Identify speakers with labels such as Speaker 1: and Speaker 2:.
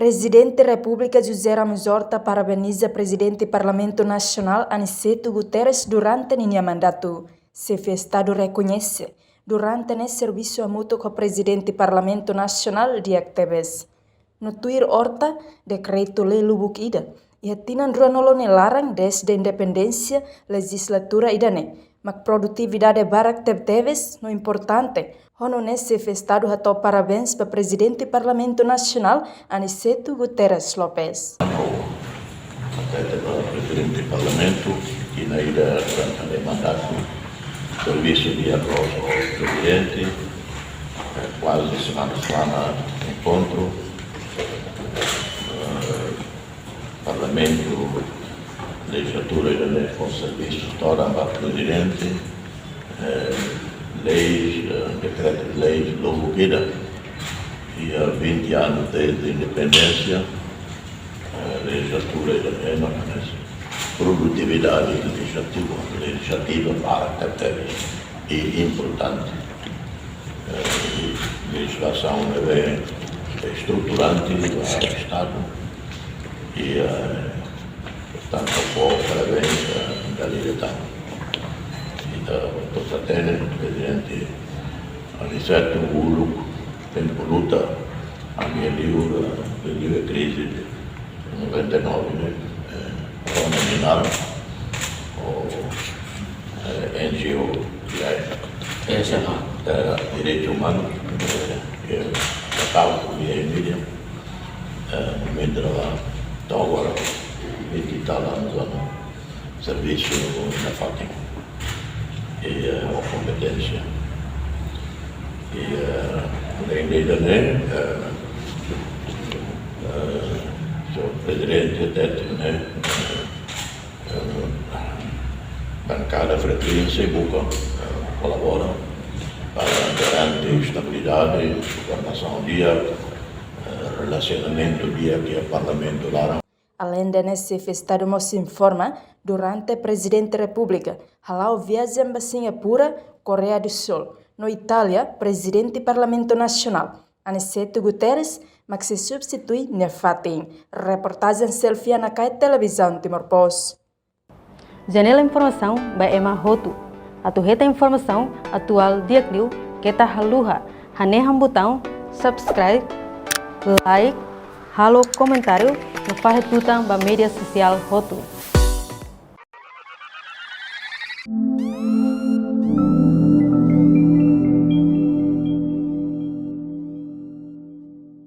Speaker 1: Presidente da República José Ramos Horta parabeniza Presidente do Parlamento Nacional Aniceto Guterres durante o mandato. Chefe Estado reconhece durante o serviço mútuo com o Presidente do Parlamento Nacional de Acteves. No Twitter Horta, decreto-lei lubuk ida, e atinan ruanolo larang desde a independência legislatura idane, mas produtividade barak Acteves no importante. Hono nesse festado hato parabéns para o Presidente do Parlamento Nacional, Aniceto Guterres Lopes.
Speaker 2: Para o Presidente do Parlamento, que na ida durante o mandato, serviço de arroz ao Presidente, quase semana a semana encontro, Parlamento, legislatura com serviço toda para o Presidente, leis, decreto de leis longo vida, e há 20 anos desde a independência, a legislatura produtividade legislativa para é importante. A legislação é estruturante do Estado e, portanto, parabéns da direção. Totratene, Presidente Aniceto Uluk, tempo luta, a minha livre crise de 99, nominal, o NGO, que é direito humano, que é local, via mídia, mentre lá, então agora, 20 e tal anos lá no serviço na Fátima. E a competência. E além dele, sou presidente da bancada frequência e Buca, colabora para garantir estabilidade, governação dia, relacionamento dia que é parlamento lá.
Speaker 1: Além de nesse festado, se informa durante a Presidente da República, Halau viaja para Singapura, Coreia do Sul. No Itália, Presidente do Parlamento Nacional, Aniceto Guterres, mas se substitui na Fatim. Reportagem selfie na televisão Timor-Post.
Speaker 3: Janela Informação by Emma Hotu. Atuheta informação atual diakniu kita haluha. Haneham botão subscribe, like, halo comentário no Fahid Butang ba media sosial Hotu.